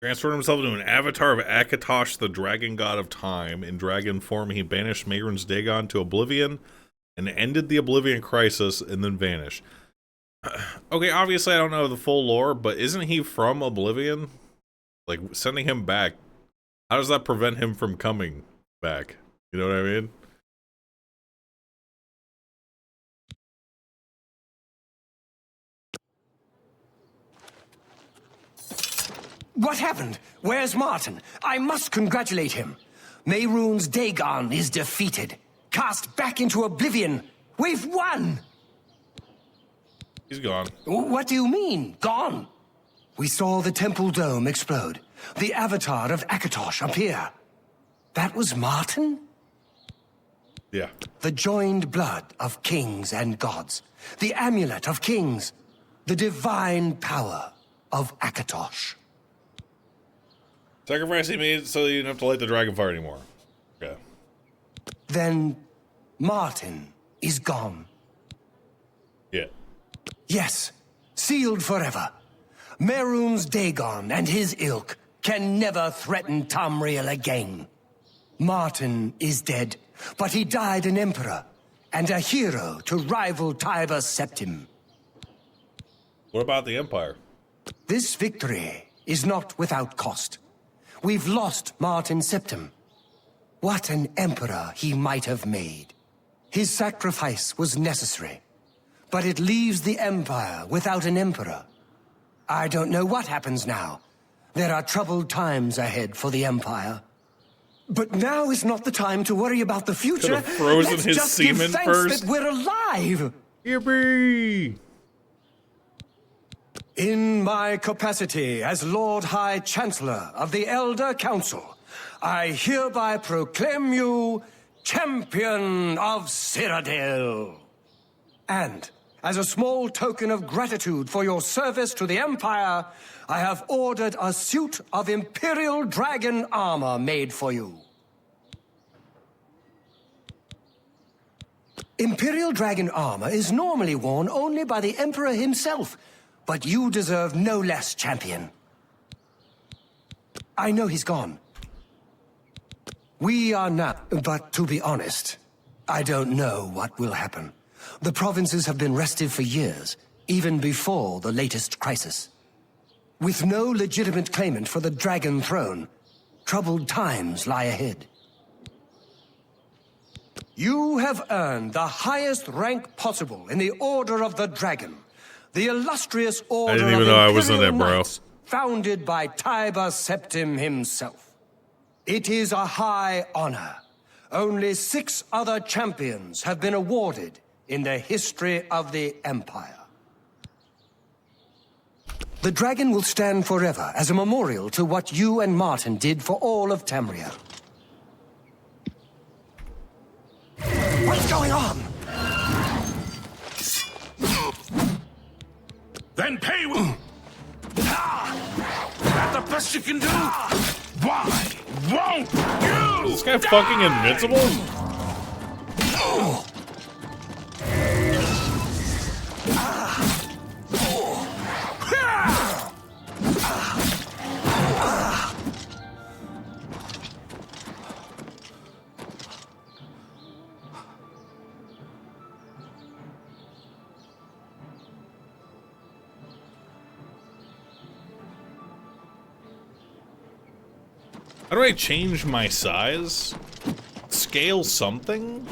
Transferred himself into an avatar of Akatosh, the dragon god of time. In dragon form, he banished Mehrunes Dagon to Oblivion and ended the Oblivion crisis and then vanished. Okay, obviously I don't know the full lore, but isn't he from Oblivion? Like, sending him back, how does that prevent him from coming back? You know what I mean? What happened? Where's Martin? I must congratulate him. Mehrunes Dagon is defeated. Cast back into Oblivion. We've won! He's gone. What do you mean, gone? We saw the temple dome explode. The avatar of Akatosh appear. That was Martin? Yeah. The joined blood of kings and gods. The amulet of kings. The divine power of Akatosh. Sacrifice he made so you didn't have to light the dragon fire anymore. Okay. Then Martin is gone. Yeah. Yes, sealed forever. Mehrunes Dagon and his ilk can never threaten Tamriel again. Martin is dead, but he died an emperor and a hero to rival Tiber Septim. What about the Empire? This victory is not without cost. We've lost Martin Septim. What an emperor he might have made. His sacrifice was necessary, but it leaves the Empire without an emperor. I don't know what happens now. There are troubled times ahead for the Empire. But now is not the time to worry about the future. Could have frozen Let's his just semen give thanks first. that we're alive. Yippee! In my capacity as Lord High Chancellor of the Elder Council, I hereby proclaim you Champion of Cyrodiil. And, as a small token of gratitude for your service to the Empire, I have ordered a suit of Imperial Dragon armor made for you. Imperial Dragon armor is normally worn only by the Emperor himself, but you deserve no less, champion. I know he's gone. We are not, but to be honest, I don't know what will happen. The provinces have been restive for years, even before the latest crisis. With no legitimate claimant for the Dragon Throne, troubled times lie ahead. You have earned the highest rank possible in the Order of the Dragon. The illustrious order I didn't even know I was in it, bro. Founded by Tiber Septim himself. It is a high honor. Only 6 other champions have been awarded in the history of the Empire. The dragon will stand forever as a memorial to what you and Martin did for all of Tamriel. What's going on? Then pay with... That the best you can do? Why won't you? Is this guy fucking invincible? How do I change my size? Scale something?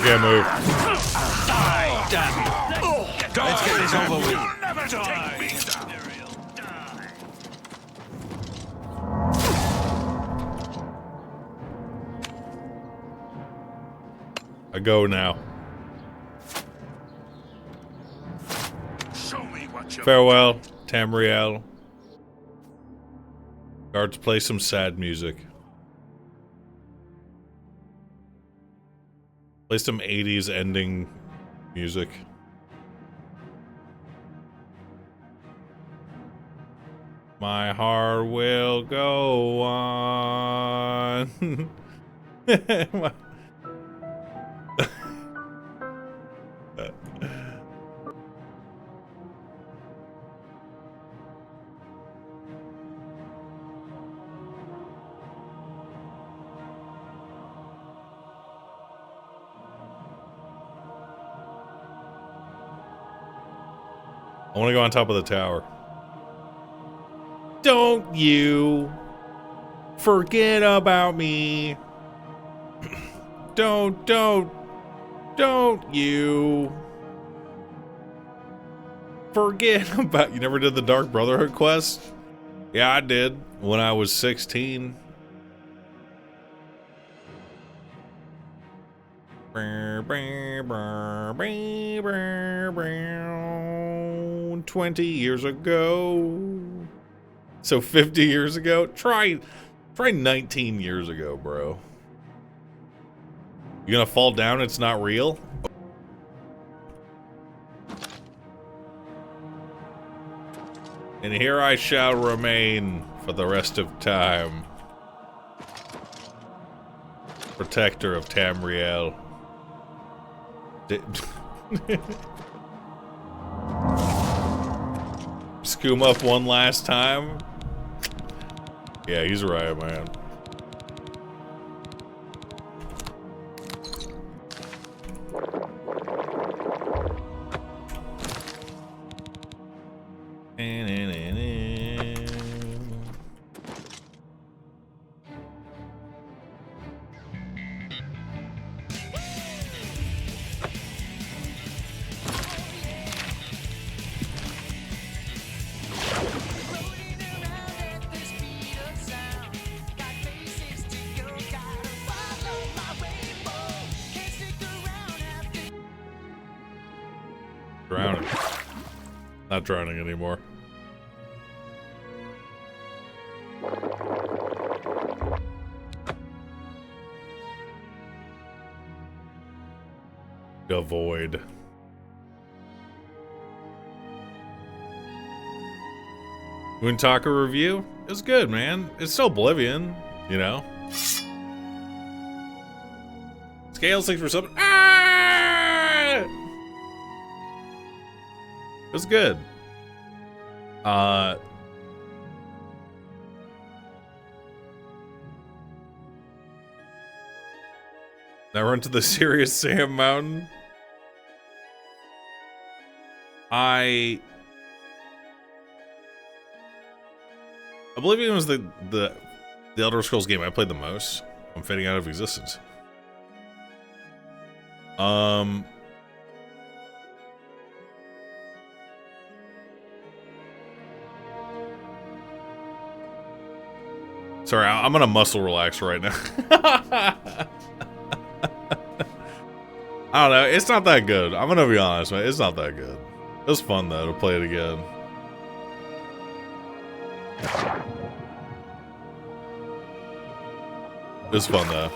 Can't move. Die, damn you. Let's get this over with. You'll never take me down. I go now. Show me what you Farewell, Tamriel. Guards, play some sad music. Play some 80s ending music. My heart will go on. I want to go on top of the tower. Don't you forget about me. Don't you forget about... You never did the Dark Brotherhood quest? Yeah, I did when I was 16. 20 years ago. So 50 years ago? Try 19 years ago, bro. You gonna fall down? It's not real? And here I shall remain for the rest of time. Protector of Tamriel. Scoom up one last time. Yeah, he's right, man. Drowning. Not drowning anymore. The void. Moontaka review? It's good, man. It's still Oblivion, you know. Scale 6%. Ah! It's good. Never into the Serious Sam Mountain. Oblivion was the Elder Scrolls game I played the most. I'm fading out of existence. Sorry, I'm gonna muscle relax right now. I don't know. It's not that good. I'm gonna be honest, man. It's not that good. It was fun though to play it again. It was fun though.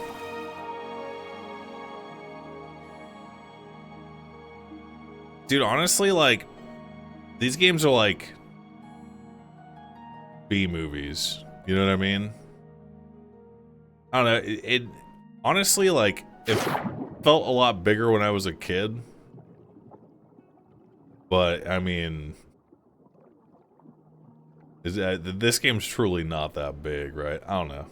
Dude, honestly, like, these games are like B movies. You know what I mean? I don't know. It honestly, like, it felt a lot bigger when I was a kid. But, I mean, this game's truly not that big, right? I don't know.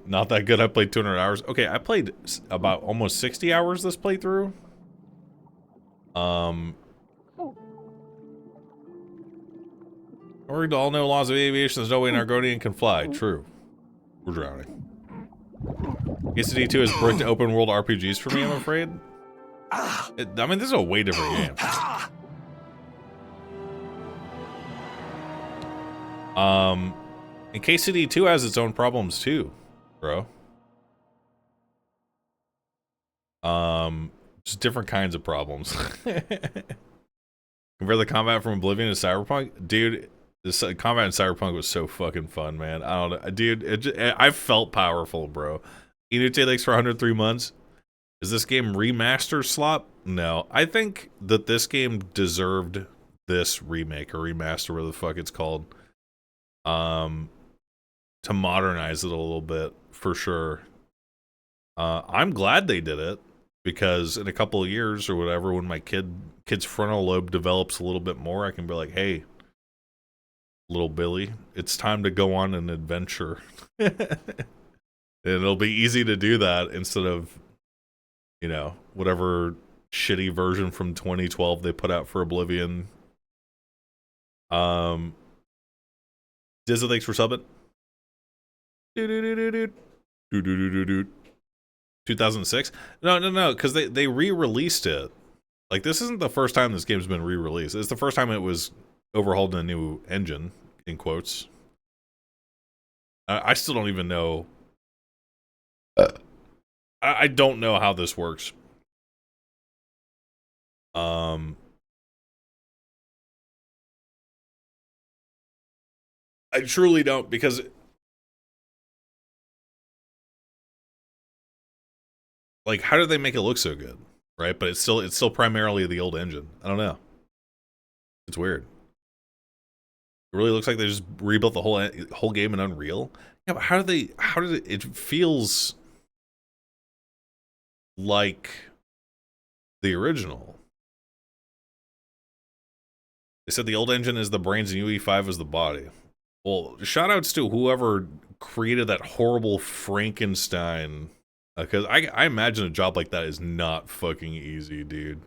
Not that good. I played 200 hours. Okay, I played about almost 60 hours this playthrough. According to all known laws of aviation, there's no way an Argonian can fly. True. We're drowning. KCD 2 has bricked open world RPGs for me, I'm afraid. I mean, this is a way different game. And KCD 2 has its own problems too, bro. Just different kinds of problems. Compare the combat from Oblivion to Cyberpunk, dude. This combat in Cyberpunk was so fucking fun, man. I don't know, dude. I felt powerful, bro. Inute, thanks for 103 months. Is this game remaster slop? No, I think that this game deserved this remake or remaster, whatever the fuck it's called. To modernize it a little bit, for sure. I'm glad they did it, because in a couple of years or whatever, when my kid's frontal lobe develops a little bit more, I can be like, hey, little Billy, it's time to go on an adventure. And it'll be easy to do that instead of, you know, whatever shitty version from 2012 they put out for Oblivion. Dizza, thanks for subbing. 2006? No, because they re-released it. Like, this isn't the first time this game's been re-released. It's the first time it was overhauled in a new engine, in quotes. I still don't even know. I don't know how this works. I truly don't, because like, how did they make it look so good, right? But it's still primarily the old engine. I don't know. It's weird. It really looks like they just rebuilt the whole game in Unreal. Yeah, but how did it feels like the original. They said the old engine is the brains and UE5 is the body. Well, shoutouts to whoever created that horrible Frankenstein. Because I imagine a job like that is not fucking easy, dude.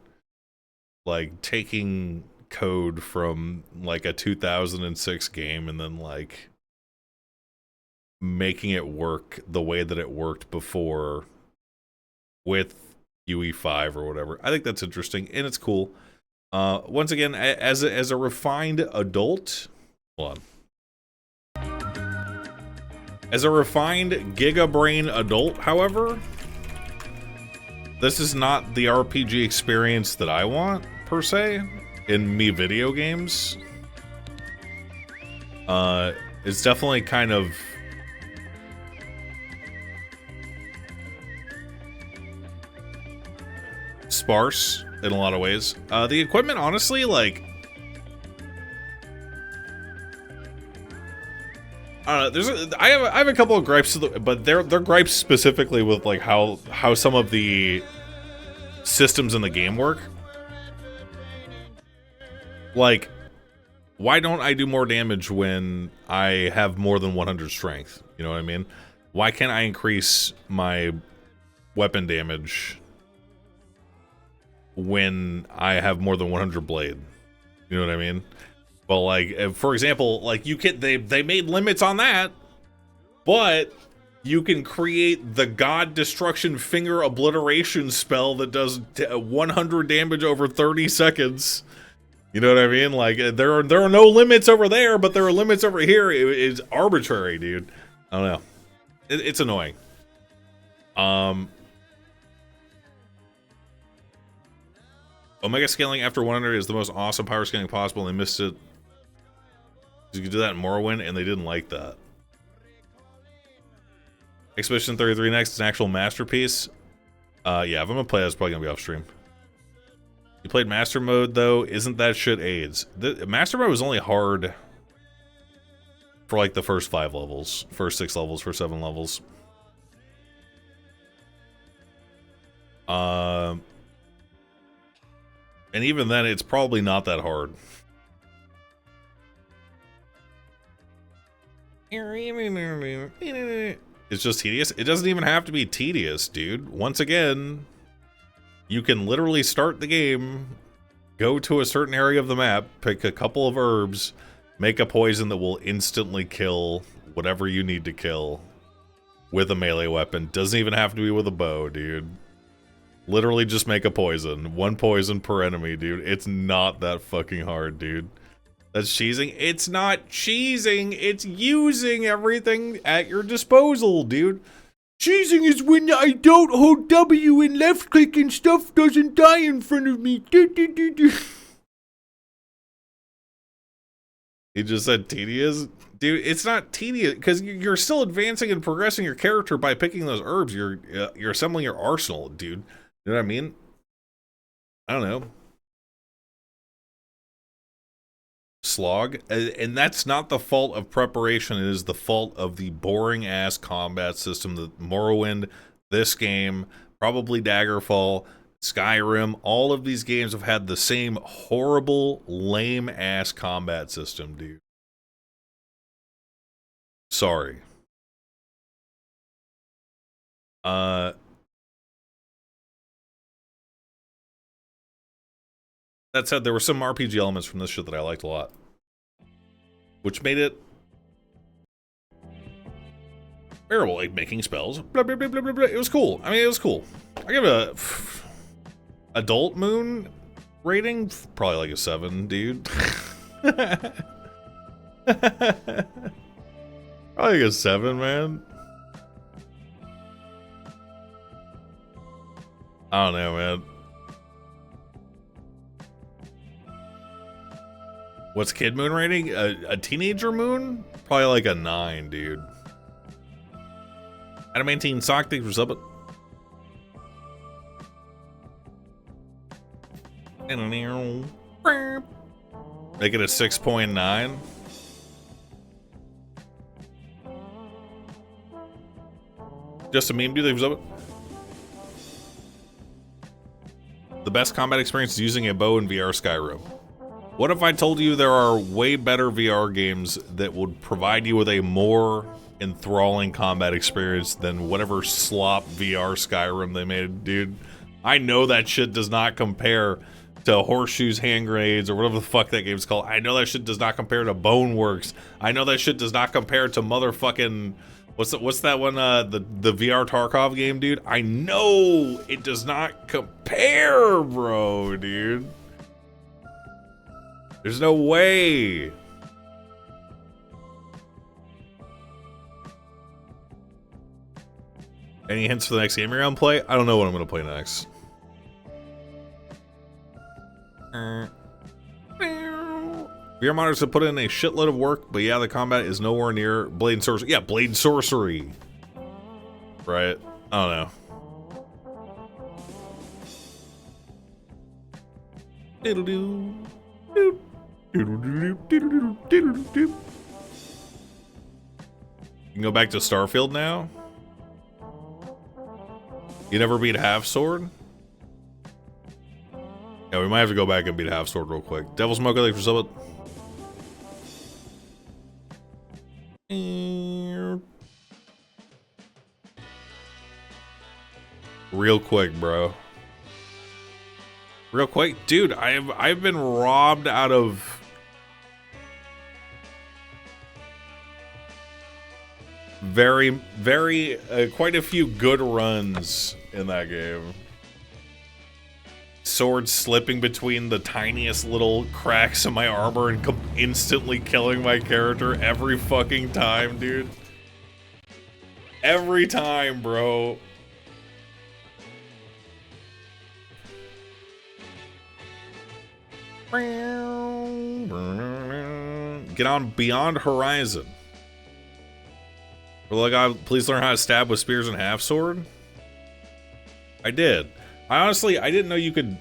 Like, taking code from, like, a 2006 game and then, like, making it work the way that it worked before with UE5 or whatever. I think that's interesting, and it's cool. Once again, as a refined adult... Hold on. As a refined giga-brain adult, however, this is not the RPG experience that I want, per se, in me video games. It's definitely kind of... sparse in a lot of ways. The equipment, honestly, like... I have a couple of gripes, but they're gripes specifically with like how some of the systems in the game work. Like, why don't I do more damage when I have more than 100 strength? You know what I mean? Why can't I increase my weapon damage when I have more than 100 blade? You know what I mean? Well, like, for example, like, you can, they made limits on that, but you can create the God Destruction Finger Obliteration spell that does 100 damage over 30 seconds. You know what I mean? Like, there are no limits over there, but there are limits over here. It's arbitrary, dude. I don't know. It's annoying. Omega scaling after 100 is the most awesome power scaling possible, and they missed it. You could do that in Morrowind, and they didn't like that. Expedition 33 next is an actual masterpiece. Yeah, if I'm gonna play that, it's probably gonna be off stream. You played Master Mode, though. Isn't that shit AIDS? The Master Mode was only hard for, like, the first 5 levels. First 6 levels, first 7 levels. And even then, it's probably not that hard. It's just tedious. It doesn't even have to be tedious, dude. Once again, you can literally start the game, go to a certain area of the map, pick a couple of herbs, make a poison that will instantly kill whatever you need to kill, with a melee weapon. Doesn't even have to be with a bow, dude. Literally just make a poison. 1 poison per enemy, dude. It's not that fucking hard, dude. That's cheesing. It's not cheesing. It's using everything at your disposal, dude. Cheesing is when I don't hold W and left click and stuff doesn't die in front of me. He just said tedious? Dude, it's not tedious, because you're still advancing and progressing your character by picking those herbs. You're assembling your arsenal, dude. You know what I mean? I don't know. Slog. And that's not the fault of preparation. It is the fault of the boring-ass combat system that Morrowind, this game, probably Daggerfall, Skyrim, all of these games have had the same horrible, lame-ass combat system, dude. Sorry. That said, there were some RPG elements from this shit that I liked a lot, which made it bearable, like making spells. Blah, blah, blah, blah, blah, blah. It was cool. I mean, it was cool. I give it a adult Moon rating, probably like a 7, dude. Probably like a 7, man. I don't know, man. What's Kid Moon rating? A teenager Moon? Probably like a 9, dude. Adamantine Sock, thanks for subbing. Make it a 6.9. Just a meme, dude. Thanks for subbing. The best combat experience is using a bow in VR Skyrim. What if I told you there are way better VR games that would provide you with a more enthralling combat experience than whatever slop VR Skyrim they made, dude? I know that shit does not compare to Horseshoes, Hand Grenades, or whatever the fuck that game's called. I know that shit does not compare to Boneworks. I know that shit does not compare to motherfucking... What's that one, the VR Tarkov game, dude? I know it does not compare, bro, dude. There's no way. Any hints for the next game you're gonna play? I don't know what I'm gonna play next. VR modders have put in a shitload of work, but yeah, the combat is nowhere near Blade and Sorcery. Yeah, Blade and Sorcery. Right? I don't know. Diddle-doo. Doop. You can go back to Starfield now? You never beat Half Sword? Yeah, we might have to go back and beat Half Sword real quick. Devil Smoker, thanks for subbing. Real quick, bro. Real quick, dude, I've been robbed out of quite a few good runs in that game. Sword slipping between the tiniest little cracks in my armor and instantly killing my character every fucking time, dude. Every time, bro. Get on Beyond Horizon. Well, like, please learn how to stab with spears and half sword. I did. I didn't know you could.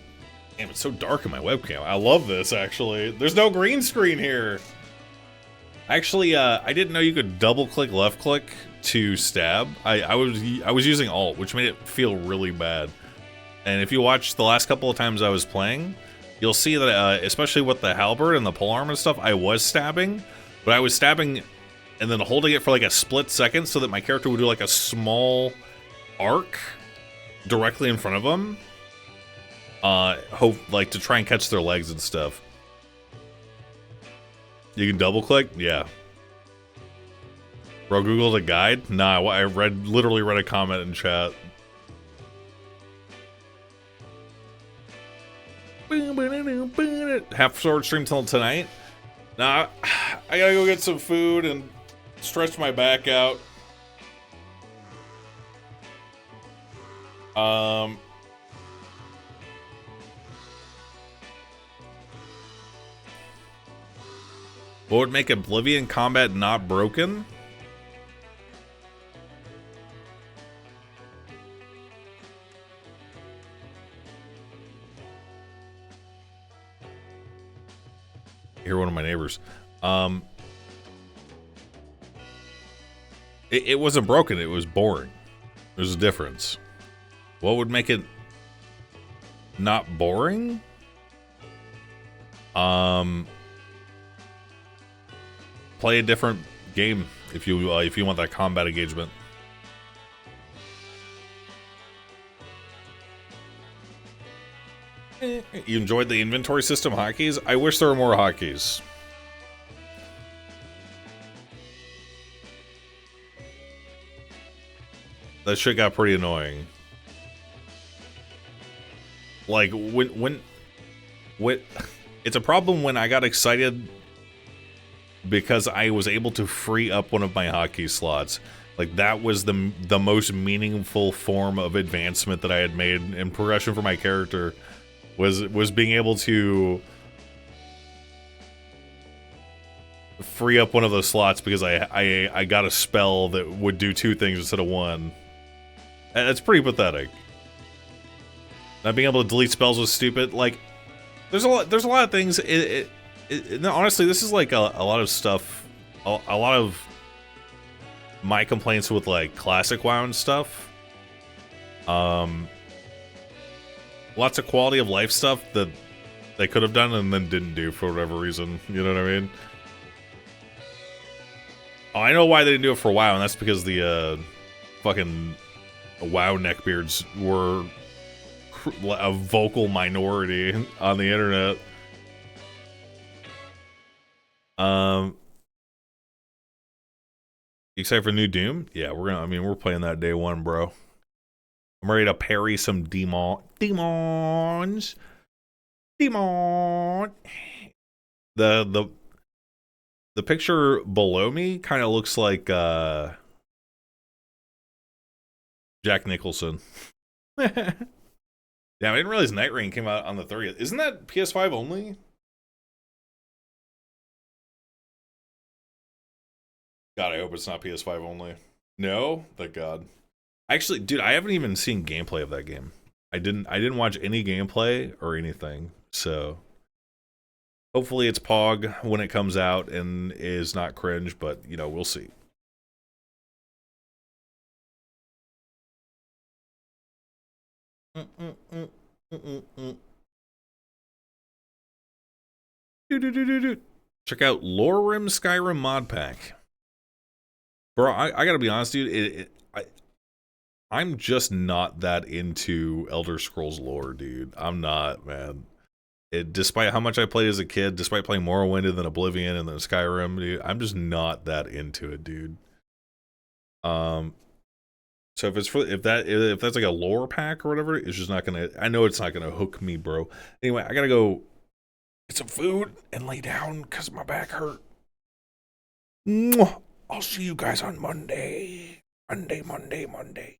Damn, it's so dark in my webcam. I love this, actually. There's no green screen here. Actually, I didn't know you could double click, left click to stab. I was using alt, which made it feel really bad. And if you watch the last couple of times I was playing, you'll see that, especially with the halberd and the polearm and stuff, I was stabbing, but I was stabbing and then holding it for like a split second so that my character would do like a small arc directly in front of them. Like to try and catch their legs and stuff. You can double click? Yeah. Bro, Googled a guide? Nah, I literally read a comment in chat. Half sword stream till tonight? Nah, I gotta go get some food and stretch my back out. What would make Oblivion combat not broken? Hear one of my neighbors. It wasn't broken, it was boring. There's a difference. What would make it not boring? Play a different game if you want that combat engagement. You enjoyed the inventory system hotkeys? I wish there were more hotkeys. That shit got pretty annoying. Like when it's a problem when I got excited because I was able to free up one of my hotkey slots. Like that was the most meaningful form of advancement that I had made in progression for my character. Was being able to free up one of those slots because I got a spell that would do two things instead of one. And it's pretty pathetic. Not being able to delete spells was stupid. Like, there's a lot of things. No, honestly, this is like a lot of stuff. A lot of my complaints with like classic WoW and stuff. Lots of quality of life stuff that they could have done and then didn't do for whatever reason. You know what I mean? Oh, I know why they didn't do it for WoW, and that's because the fucking WoW neckbeards were a vocal minority on the internet. You excited for new Doom? Yeah, we're playing that day one, bro. I'm ready to parry some demons. The picture below me kind of looks like Jack Nicholson. Yeah, I didn't realize Night Rain came out on the 30th. Isn't that PS5 only? God, I hope it's not PS5 only. No? Thank God. Actually, dude, I haven't even seen gameplay of that game. I didn't watch any gameplay or anything. So hopefully it's Pog when it comes out and is not cringe, but you know, we'll see. Check out Lorerim Skyrim mod pack. Bro, I gotta be honest, dude. I'm just not that into Elder Scrolls lore, dude. I'm not, man. Despite how much I played as a kid, despite playing Morrowind and then Oblivion and then Skyrim, dude, I'm just not that into it, dude. So if that's like a lore pack or whatever, it's just not gonna. I know it's not gonna hook me, bro. Anyway, I gotta go get some food and lay down because my back hurt. Mwah. I'll see you guys on Monday. Monday.